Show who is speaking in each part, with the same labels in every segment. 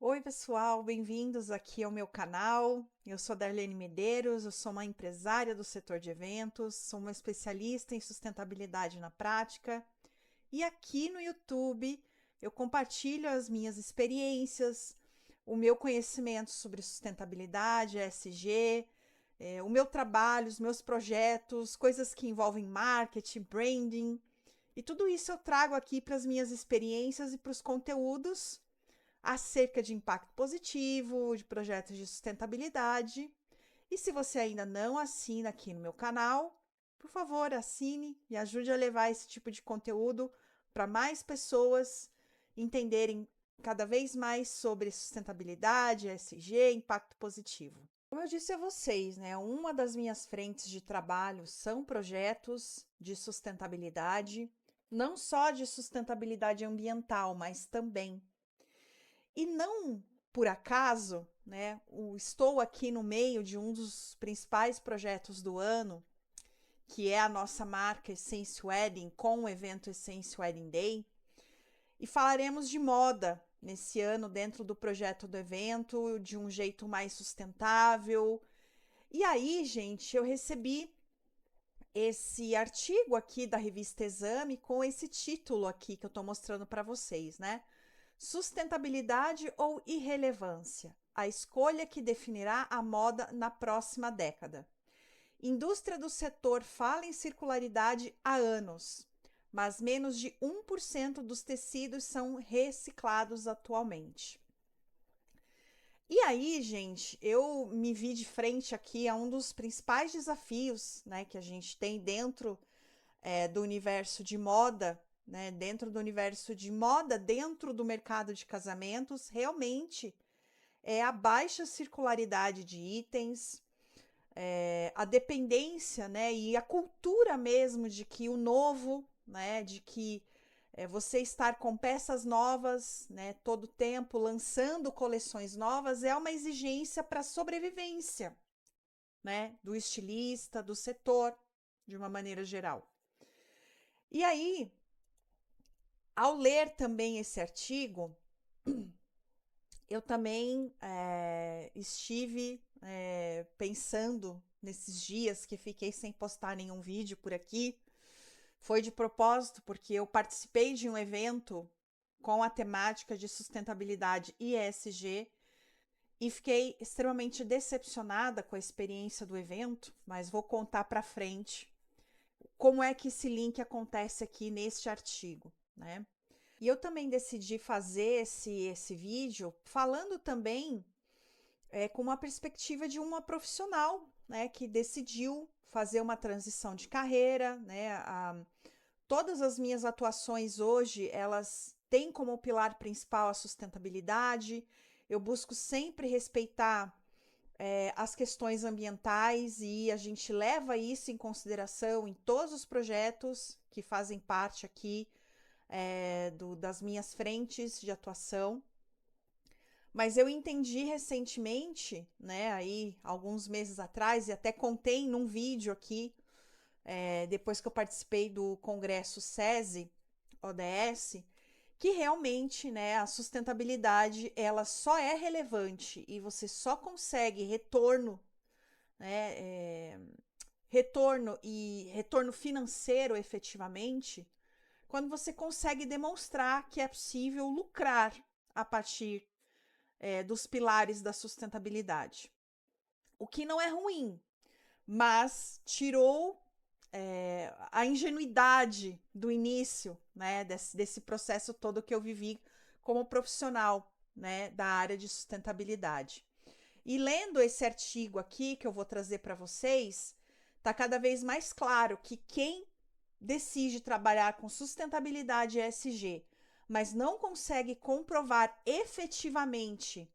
Speaker 1: Oi, pessoal, bem-vindos aqui ao meu canal. Eu sou Darlene Medeiros, eu sou uma empresária do setor de eventos, sou uma especialista em sustentabilidade na prática e aqui no YouTube eu compartilho as minhas experiências, o meu conhecimento sobre sustentabilidade, ESG, o meu trabalho, os meus projetos, coisas que envolvem marketing, branding e tudo isso eu trago aqui para as minhas experiências e para os conteúdos acerca de impacto positivo, de projetos de sustentabilidade. E se você ainda não assina aqui no meu canal, por favor, assine e ajude a levar esse tipo de conteúdo para mais pessoas entenderem cada vez mais sobre sustentabilidade, ESG, impacto positivo. Como eu disse a vocês, né, uma das minhas frentes de trabalho são projetos de sustentabilidade, não só de sustentabilidade ambiental, mas também e não por acaso, né, estou aqui no meio de um dos principais projetos do ano, que é a nossa marca Essence Wedding, com o evento Essence Wedding Day, e falaremos de moda nesse ano dentro do projeto do evento, de um jeito mais sustentável. E aí, gente, eu recebi esse artigo aqui da revista Exame com esse título aqui que eu estou mostrando para vocês, né? Sustentabilidade ou irrelevância? A escolha que definirá a moda na próxima década. Indústria do setor fala em circularidade há anos, mas menos de 1% dos tecidos são reciclados atualmente. E aí, gente, eu me vi de frente aqui a um dos principais desafios, né, que a gente tem dentro do universo de moda, né, dentro do mercado de casamentos, realmente é a baixa circularidade de itens, a dependência, né, e a cultura mesmo de que o novo, né, de que você estar com peças novas, né, todo tempo lançando coleções novas é uma exigência para a sobrevivência, né, do estilista, do setor, de uma maneira geral. E aí, ao ler também esse artigo, eu também estive pensando nesses dias que fiquei sem postar nenhum vídeo por aqui. Foi de propósito, porque eu participei de um evento com a temática de sustentabilidade e ESG e fiquei extremamente decepcionada com a experiência do evento, mas vou contar para frente como é que esse link acontece aqui neste artigo, né? E eu também decidi fazer esse vídeo falando também com uma perspectiva de uma profissional, né, que decidiu fazer uma transição de carreira, né? Todas as minhas atuações hoje, elas têm como pilar principal a sustentabilidade. Eu busco sempre respeitar as questões ambientais e a gente leva isso em consideração em todos os projetos que fazem parte aqui das minhas frentes de atuação. Mas eu entendi recentemente, né, aí alguns meses atrás, e até contei num vídeo aqui, depois que eu participei do Congresso SESI, ODS, que realmente, né, a sustentabilidade ela só é relevante e você só consegue retorno, né, retorno financeiro efetivamente quando você consegue demonstrar que é possível lucrar a partir dos pilares da sustentabilidade. O que não é ruim, mas tirou a ingenuidade do início, né, desse processo todo que eu vivi como profissional, né, da área de sustentabilidade. E lendo esse artigo aqui que eu vou trazer para vocês, está cada vez mais claro que quem decide trabalhar com sustentabilidade ESG, mas não consegue comprovar efetivamente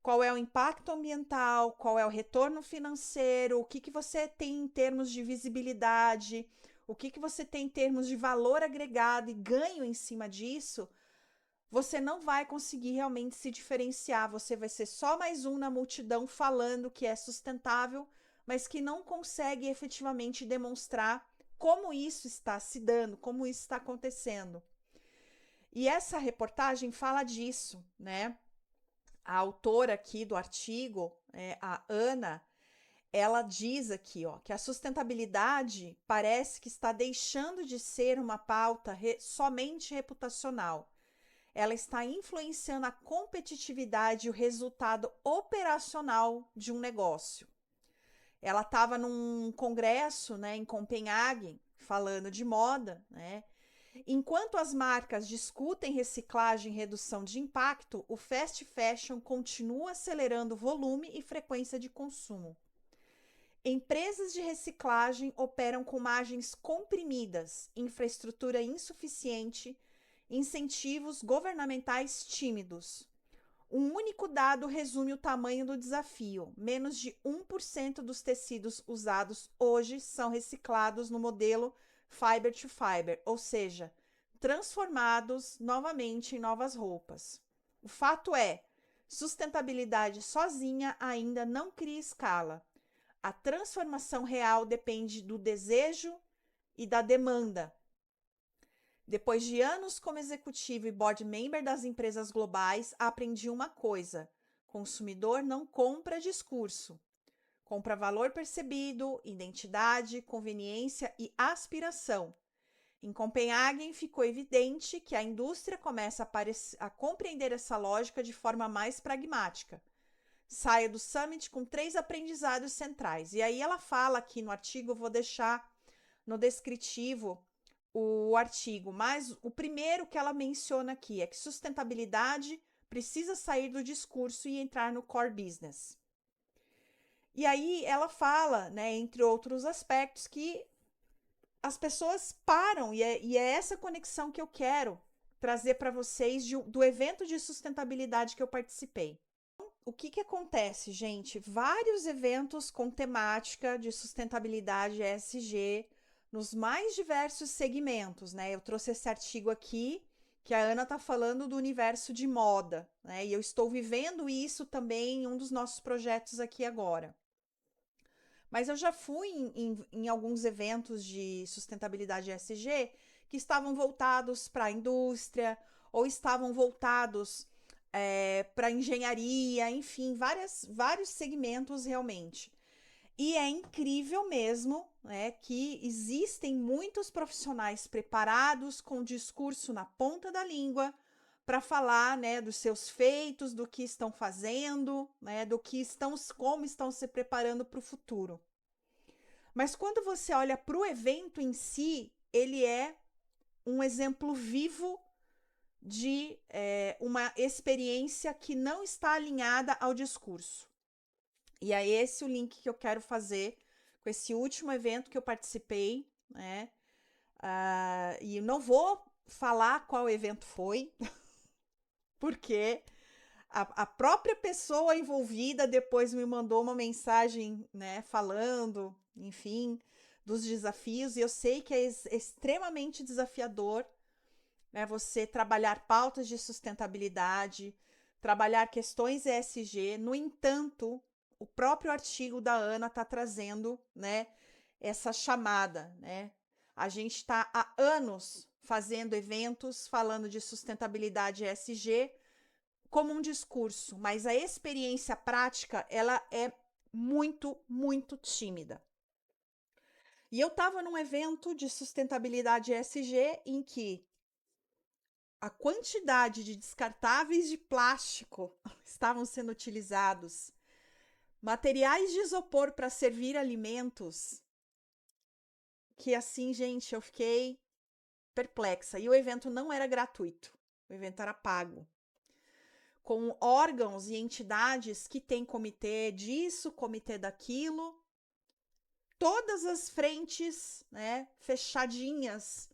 Speaker 1: qual é o impacto ambiental, qual é o retorno financeiro, o que você tem em termos de visibilidade, o que você tem em termos de valor agregado e ganho em cima disso, você não vai conseguir realmente se diferenciar. Você vai ser só mais um na multidão falando que é sustentável, mas que não consegue efetivamente demonstrar como isso está se dando, como isso está acontecendo. E essa reportagem fala disso, né? A autora aqui do artigo, a Ana, ela diz aqui, ó, que a sustentabilidade parece que está deixando de ser uma pauta somente reputacional. Ela está influenciando a competitividade e o resultado operacional de um negócio. Ela estava num congresso, né, em Copenhague, falando de moda, né? Enquanto as marcas discutem reciclagem e redução de impacto, o fast fashion continua acelerando volume e frequência de consumo. Empresas de reciclagem operam com margens comprimidas, infraestrutura insuficiente, incentivos governamentais tímidos. Um único dado resume o tamanho do desafio: menos de 1% dos tecidos usados hoje são reciclados no modelo fiber to fiber, ou seja, transformados novamente em novas roupas. O fato é, sustentabilidade sozinha ainda não cria escala. A transformação real depende do desejo e da demanda. Depois de anos como executivo e board member das empresas globais, aprendi uma coisa: consumidor não compra discurso, compra valor percebido, identidade, conveniência e aspiração. Em Copenhagen, ficou evidente que a indústria começa a compreender essa lógica de forma mais pragmática. Saio do Summit com 3 aprendizados centrais. E aí ela fala aqui no artigo, vou deixar no descritivo o artigo, mas o primeiro que ela menciona aqui é que sustentabilidade precisa sair do discurso e entrar no core business. E aí ela fala, né, entre outros aspectos, que as pessoas param, e é essa conexão que eu quero trazer para vocês do evento de sustentabilidade que eu participei. O que acontece, gente? Vários eventos com temática de sustentabilidade ESG nos mais diversos segmentos, né? Eu trouxe esse artigo aqui, que a Ana está falando do universo de moda, né? E eu estou vivendo isso também em um dos nossos projetos aqui agora. Mas eu já fui em alguns eventos de sustentabilidade ESG que estavam voltados para a indústria ou estavam voltados para engenharia, enfim, vários segmentos realmente. E é incrível mesmo, né, que existem muitos profissionais preparados com o discurso na ponta da língua para falar, né, dos seus feitos, do que estão fazendo, né, como estão se preparando para o futuro. Mas quando você olha para o evento em si, ele é um exemplo vivo de uma experiência que não está alinhada ao discurso. E é esse o link que eu quero fazer com esse último evento que eu participei, né? E não vou falar qual evento foi, porque a própria pessoa envolvida depois me mandou uma mensagem, né, falando, enfim, dos desafios, e eu sei que é extremamente desafiador, né, você trabalhar pautas de sustentabilidade, trabalhar questões ESG. No entanto, o próprio artigo da Ana está trazendo, né, essa chamada, né? A gente está há anos fazendo eventos falando de sustentabilidade ESG como um discurso, mas a experiência prática ela é muito, muito tímida. E eu estava num evento de sustentabilidade ESG em que a quantidade de descartáveis de plástico estavam sendo utilizados, materiais de isopor para servir alimentos, que assim, gente, eu fiquei perplexa. E o evento não era gratuito, o evento era pago, com órgãos e entidades que têm comitê disso, comitê daquilo, todas as frentes, né, fechadinhas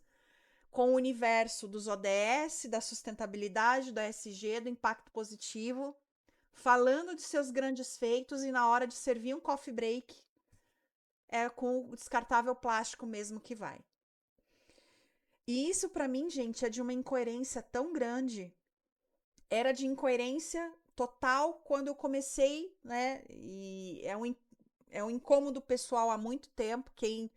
Speaker 1: com o universo dos ODS, da sustentabilidade, do ESG, do impacto positivo, falando de seus grandes feitos, e na hora de servir um coffee break, é com o descartável plástico mesmo que vai. E isso, para mim, gente, é de uma incoerência tão grande. Era de incoerência total quando eu comecei, né? E é um incômodo pessoal há muito tempo. Quem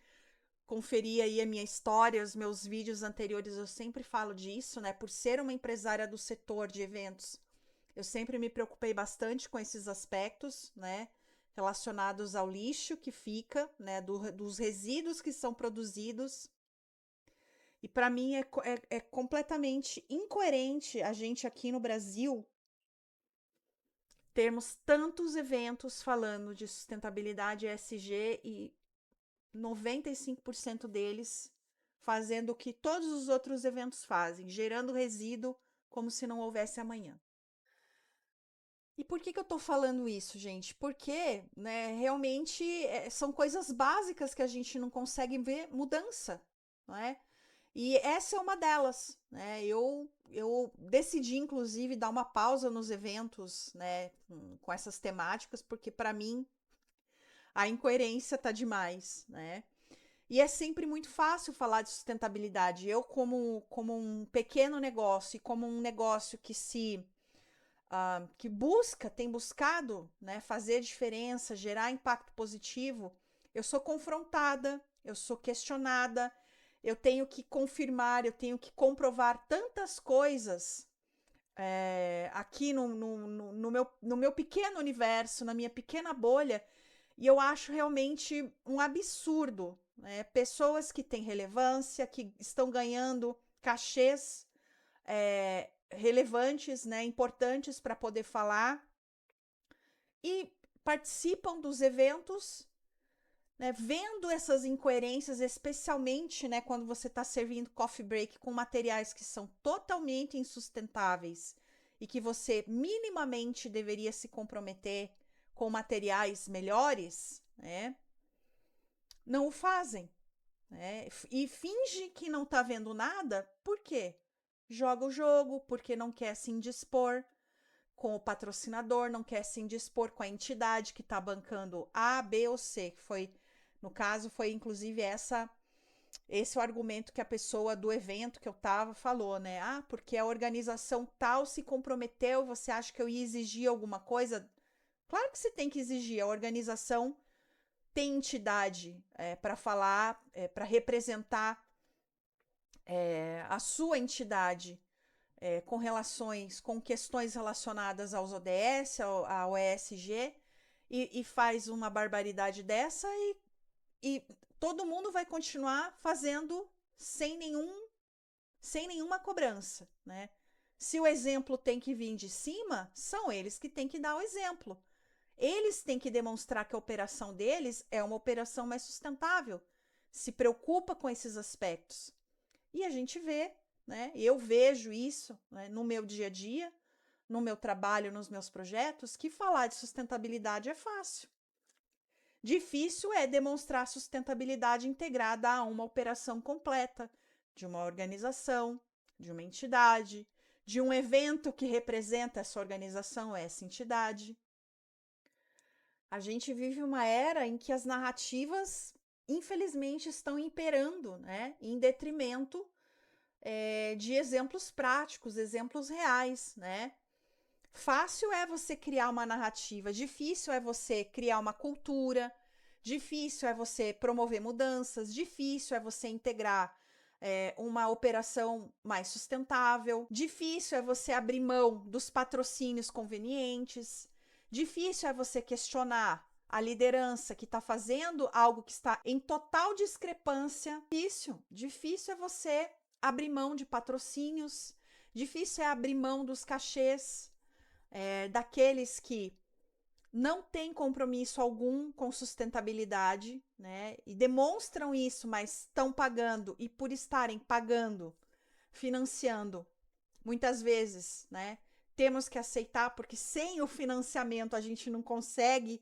Speaker 1: conferir aí a minha história, os meus vídeos anteriores, eu sempre falo disso, né? Por ser uma empresária do setor de eventos, Eu sempre me preocupei bastante com esses aspectos, né, relacionados ao lixo que fica, né, dos resíduos que são produzidos. E para mim é completamente incoerente a gente aqui no Brasil termos tantos eventos falando de sustentabilidade ESG e 95% deles fazendo o que todos os outros eventos fazem, gerando resíduo como se não houvesse amanhã. E por que eu estou falando isso, gente? Porque, né, realmente são coisas básicas que a gente não consegue ver mudança, não é? E essa é uma delas, né? Eu decidi, inclusive, dar uma pausa nos eventos, né, com essas temáticas, porque para mim a incoerência tá demais, né? E é sempre muito fácil falar de sustentabilidade. Eu, como um pequeno negócio e como um negócio que tem buscado, né, fazer diferença, gerar impacto positivo, eu sou confrontada, eu sou questionada, eu tenho que confirmar, eu tenho que comprovar tantas coisas aqui no meu pequeno universo, na minha pequena bolha, e eu acho realmente um absurdo, né? Pessoas que têm relevância, que estão ganhando cachês relevantes, né, importantes para poder falar e participam dos eventos, né, vendo essas incoerências, especialmente, né, quando você está servindo coffee break com materiais que são totalmente insustentáveis e que você minimamente deveria se comprometer com materiais melhores, né, não o fazem, né, e finge que não está vendo nada. Por quê? Joga o jogo porque não quer se indispor com o patrocinador, não quer se indispor com a entidade que está bancando A, B ou C, que foi, no caso, foi inclusive esse é o argumento que a pessoa do evento que eu estava falou, né? Ah, porque a organização tal se comprometeu, você acha que eu ia exigir alguma coisa? Claro que você tem que exigir, a organização tem entidade para falar, para representar a sua entidade com relações, com questões relacionadas aos ODS, ao ESG, e faz uma barbaridade dessa e todo mundo vai continuar fazendo sem nenhuma cobrança, né? Se o exemplo tem que vir de cima, são eles que têm que dar o exemplo. Eles têm que demonstrar que a operação deles é uma operação mais sustentável, se preocupa com esses aspectos. E a gente vê, né? Eu vejo isso, né, no meu dia a dia, no meu trabalho, nos meus projetos, que falar de sustentabilidade é fácil. Difícil é demonstrar sustentabilidade integrada a uma operação completa de uma organização, de uma entidade, de um evento que representa essa organização, essa entidade. A gente vive uma era em que as narrativas, infelizmente, estão imperando, né, em detrimento de exemplos práticos, exemplos reais, né? Fácil é você criar uma narrativa, difícil é você criar uma cultura, difícil é você promover mudanças, difícil é você integrar uma operação mais sustentável, difícil é você abrir mão dos patrocínios convenientes, difícil é você questionar a liderança que está fazendo algo que está em total discrepância. Difícil é você abrir mão de patrocínios, difícil é abrir mão dos cachês daqueles que não têm compromisso algum com sustentabilidade, né? E demonstram isso, mas estão pagando, e por estarem pagando, financiando, muitas vezes, né? Temos que aceitar, porque sem o financiamento a gente não consegue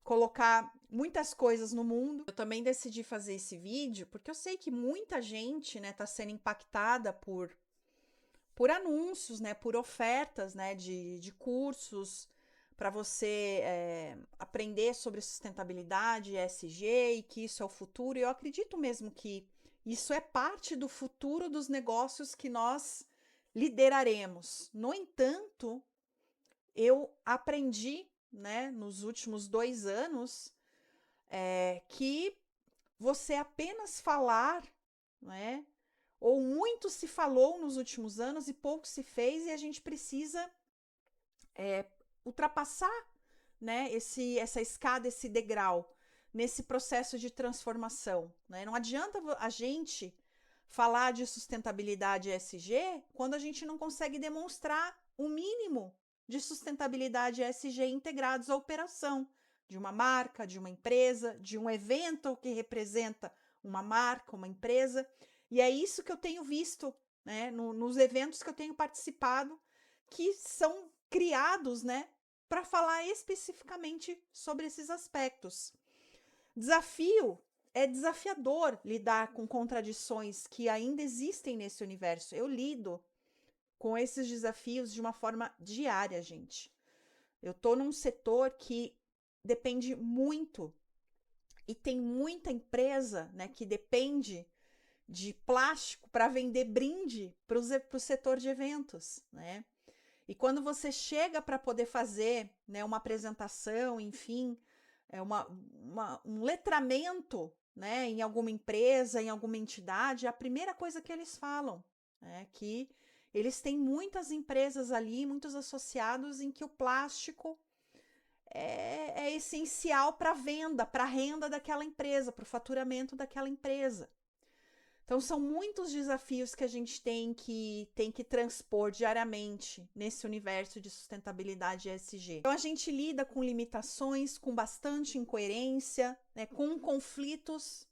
Speaker 1: colocar muitas coisas no mundo. Eu também decidi fazer esse vídeo porque eu sei que muita gente, né, tá sendo impactada por anúncios, né, por ofertas, né, de cursos para você aprender sobre sustentabilidade, ESG, e que isso é o futuro. E eu acredito mesmo que isso é parte do futuro dos negócios que nós lideraremos. No entanto, eu aprendi, né, nos últimos 2 anos, que você apenas falar, né, ou muito se falou nos últimos anos e pouco se fez, e a gente precisa ultrapassar, né, essa escada, esse degrau, nesse processo de transformação, né? Não adianta a gente falar de sustentabilidade ESG quando a gente não consegue demonstrar o mínimo de sustentabilidade ESG integrados à operação de uma marca, de uma empresa, de um evento que representa uma marca, uma empresa. E é isso que eu tenho visto, né, nos eventos que eu tenho participado, que são criados, né, para falar especificamente sobre esses aspectos. É desafiador lidar com contradições que ainda existem nesse universo. Eu lido com esses desafios de uma forma diária, gente. Eu estou num setor que depende muito e tem muita empresa, né, que depende de plástico para vender brinde para o setor de eventos, né? E quando você chega para poder fazer, né, uma apresentação, enfim, um letramento, né, em alguma empresa, em alguma entidade, a primeira coisa que eles falam é que eles têm muitas empresas ali, muitos associados em que o plástico é essencial para a venda, para a renda daquela empresa, para o faturamento daquela empresa. Então, são muitos desafios que a gente tem que transpor diariamente nesse universo de sustentabilidade ESG. Então, a gente lida com limitações, com bastante incoerência, né, com conflitos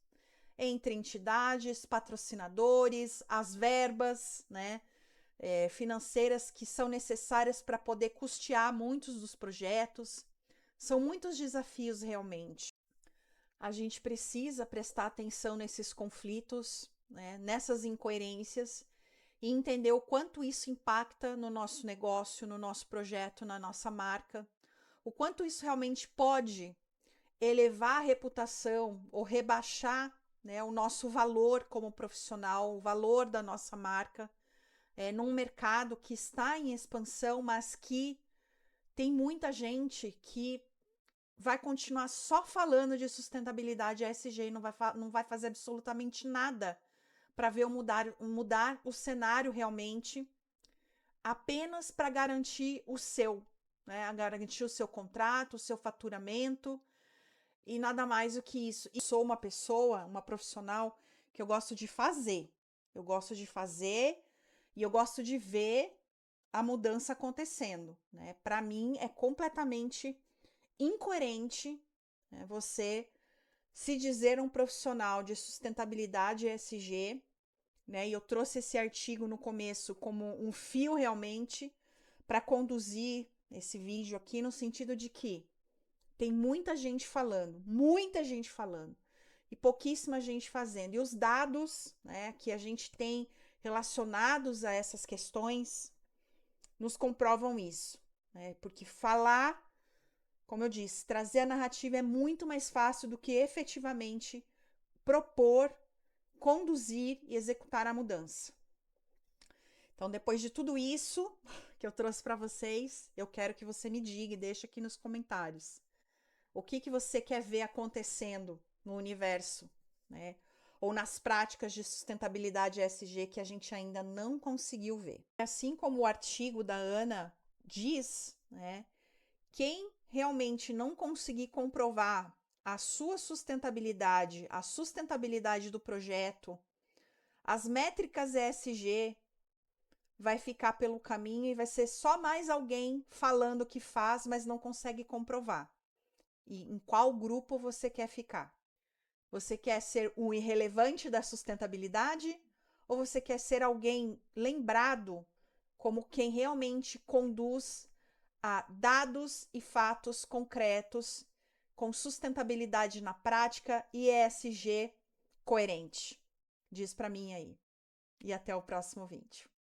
Speaker 1: entre entidades, patrocinadores, as verbas, né, financeiras que são necessárias para poder custear muitos dos projetos. São muitos desafios realmente. A gente precisa prestar atenção nesses conflitos, né, nessas incoerências e entender o quanto isso impacta no nosso negócio, no nosso projeto, na nossa marca, o quanto isso realmente pode elevar a reputação ou rebaixar, né, o nosso valor como profissional, o valor da nossa marca, num mercado que está em expansão, mas que tem muita gente que vai continuar só falando de sustentabilidade ESG e não vai fazer absolutamente nada para ver mudar o cenário realmente, apenas para garantir o seu, né? Garantir o seu contrato, o seu faturamento e nada mais do que isso. E sou uma pessoa, uma profissional que eu gosto de fazer. Eu gosto de fazer e eu gosto de ver a mudança acontecendo, né? Para mim é completamente incoerente, né, você se dizer um profissional de sustentabilidade ESG, né? E eu trouxe esse artigo no começo como um fio realmente para conduzir esse vídeo aqui no sentido de que tem muita gente falando e pouquíssima gente fazendo. E os dados, né, que a gente tem relacionados a essas questões nos comprovam isso, né? Porque falar, como eu disse, trazer a narrativa é muito mais fácil do que efetivamente propor, conduzir e executar a mudança. Então, depois de tudo isso que eu trouxe para vocês, eu quero que você me diga e deixe aqui nos comentários o que você quer ver acontecendo no universo, né? Ou nas práticas de sustentabilidade ESG que a gente ainda não conseguiu ver. Assim como o artigo da Ana diz, né? Quem realmente não conseguir comprovar a sua sustentabilidade, a sustentabilidade do projeto, as métricas ESG, vai ficar pelo caminho e vai ser só mais alguém falando que faz, mas não consegue comprovar. E em qual grupo você quer ficar? Você quer ser o irrelevante da sustentabilidade ou você quer ser alguém lembrado como quem realmente conduz a dados e fatos concretos com sustentabilidade na prática e ESG coerente? Diz para mim aí. E até o próximo vídeo.